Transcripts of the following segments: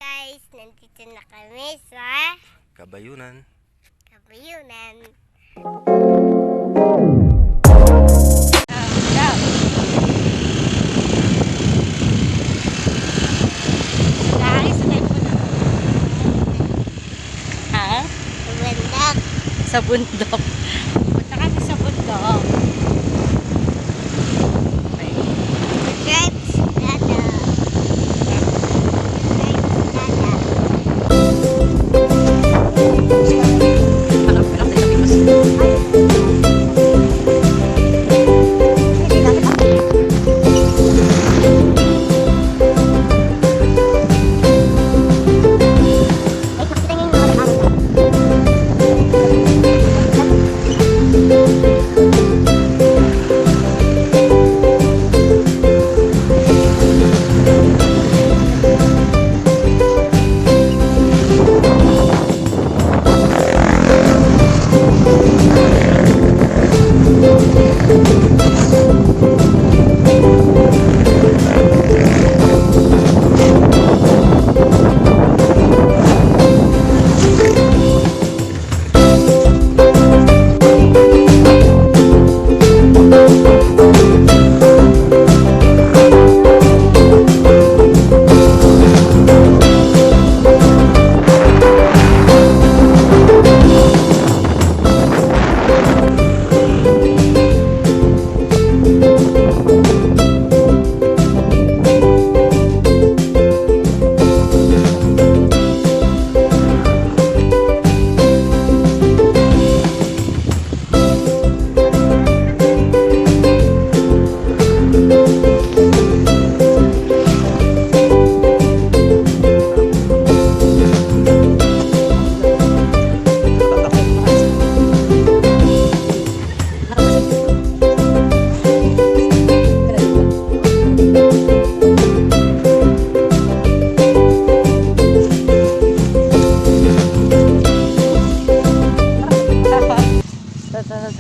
Guys, nandito na kami sa Kabayunan. Kabayunan. Sa bundok. Punta kami sa bundok. Stripes, dada.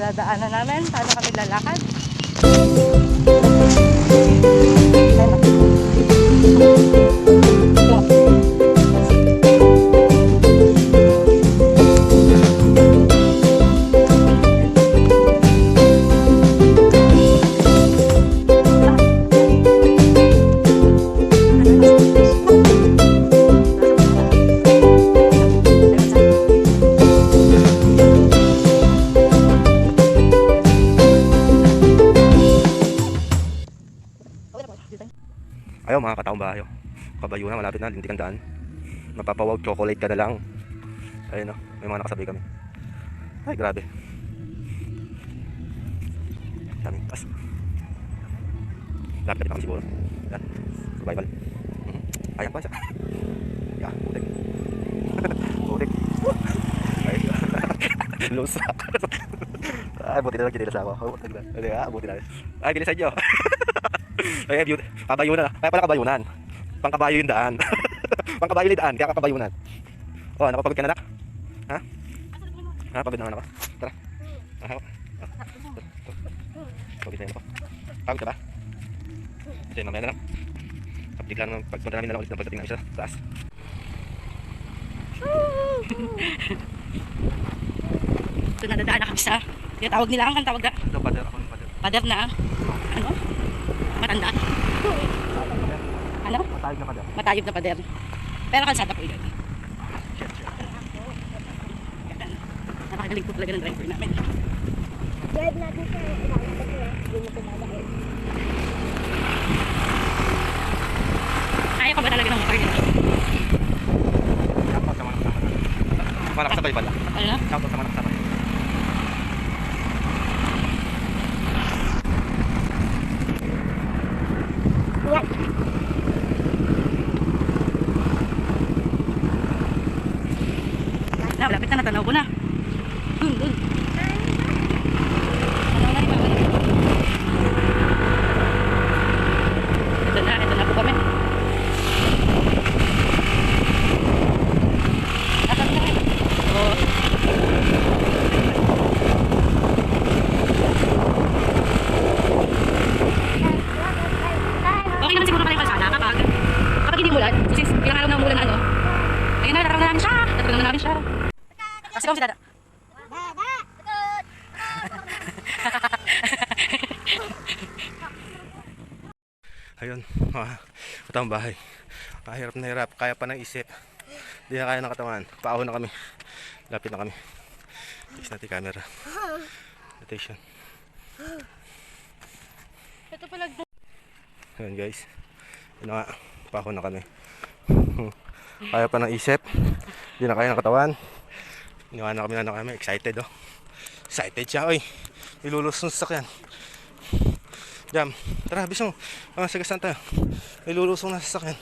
Dadaanan namin, paano kami lalakad? Ayaw mga kataong bahay. Kabayunan, malapit na, lintik ang daan. Mapapawag chocolate ka na lang. Ayun o, may mga nakasabay kami. Ay grabe. Daming taas. Lapit na kami siguro. Yan, survival. Ayan pa siya. Yeah, putik. Putik. Ay, lusak. Ay, buti na lang kinilas ako. Buti na lang. Ay, bilisan nyo. Ay, kabayunan. Kaya pala kabayunan. Pangkabayo yung daan. Pangkabayo yung daan, kaya kabayunan. Oh, nakapagod ka na, nak? Ha? Pagod na ako. Tara. Pagod na ako. Pagod ka ba? Kasi mamaya na lang. Bigla nang pagpunta namin na lang ulit na pagdating namin sa taas. So nadadaan na kami sa tinatawag nila ang tawag na Ito, pader ako ng pader. pader na ano? Matanda. Ano? Matayog na pader. Matayog na pader. Pero kalsada po yun. Nakagaling po talaga ng driver namin. Drive natin sa ilalim kasi hindi mo kumalain. Kaya ka ba talaga ng motor nila? Shoutout sa mga kasama. Mga nakasabay pala. Ano? Shoutout sa mga nakasabay. Yan. Na, malapit na, natanaw ko na. Dun. Tanaw na, ibabalik. Ito na po kami. Asan na kayo? Oo. Okay naman siguro pala yung kalsada kapag hindi umulan. Kasi ilang araw na umulan ano. Pasigaw si Dada. Dada! Tukod! Ayun, ito ang bahay. Hirap na hirap, kaya pa ng isip. Hindi na kaya ng katawan. Paahon na kami. Lapit na kami. Fix natin yung camera. Rotation. Ito pala. Ayun guys. Yun na nga, paahon na kami. Kaya pa ng isip. Hindi na kaya ng katawan. Iniwan na kami na kami. Excited oh. Excited siya oy. Ilulus ng sasakyan. Jam, tara, bisong. Mga sagasan tayo. May lulusong na sasakyan.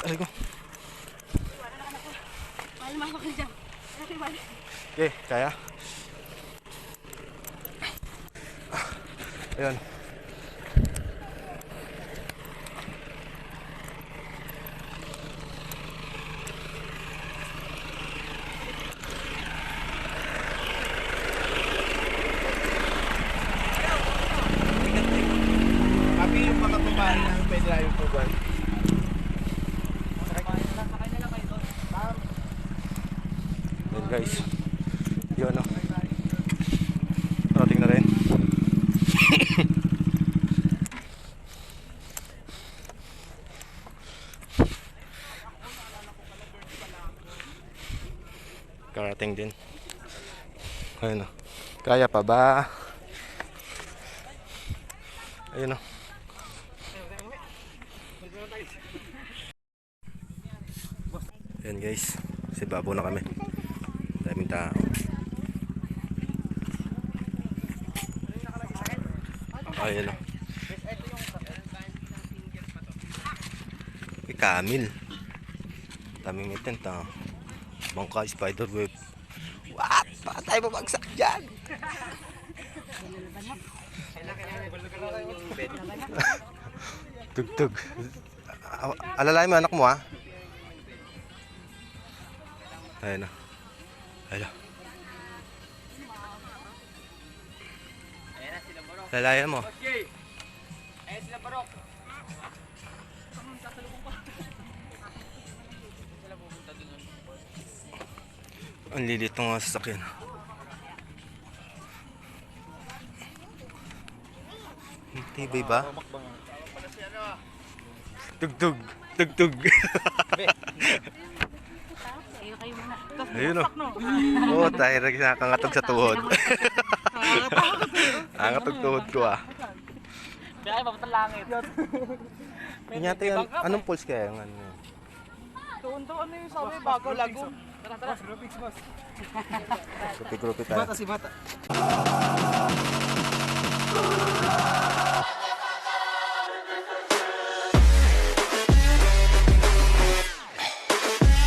Aray ko. Mahal ko dyan. Okay, kaya. Ayun. Kami yung mga babae na pwede na yung babae. Ayun guys. Yun ano. Parating na rin. Karating din. Ayun o. Kaya pa ba? Ayun o. Ayun guys. Kasi babo na kami. Daming tao. Ayun o. Kamil. Daming may tent ha. Bangka, spiderweb. What? Baka tayo babagsak dyan. Tugtog. Alalayan mo anak mo ha. Ayun na. Ayun na. Lalayan mo. Ayan sila Barok. Ang lilit ng mga sasakyan. Tibay ba? Tugtog. Tugtog. Kayo muna. Ayun o. Oo, tayo nakakangatog sa tuhod. Nangatog tuhod ko ah. Kaya papunta langit. Inyata yan. Anong pulse kaya yung ano? Doon ano yung sabi bago lago. Tara tara. Grupi-grupi tayo. Si Bata.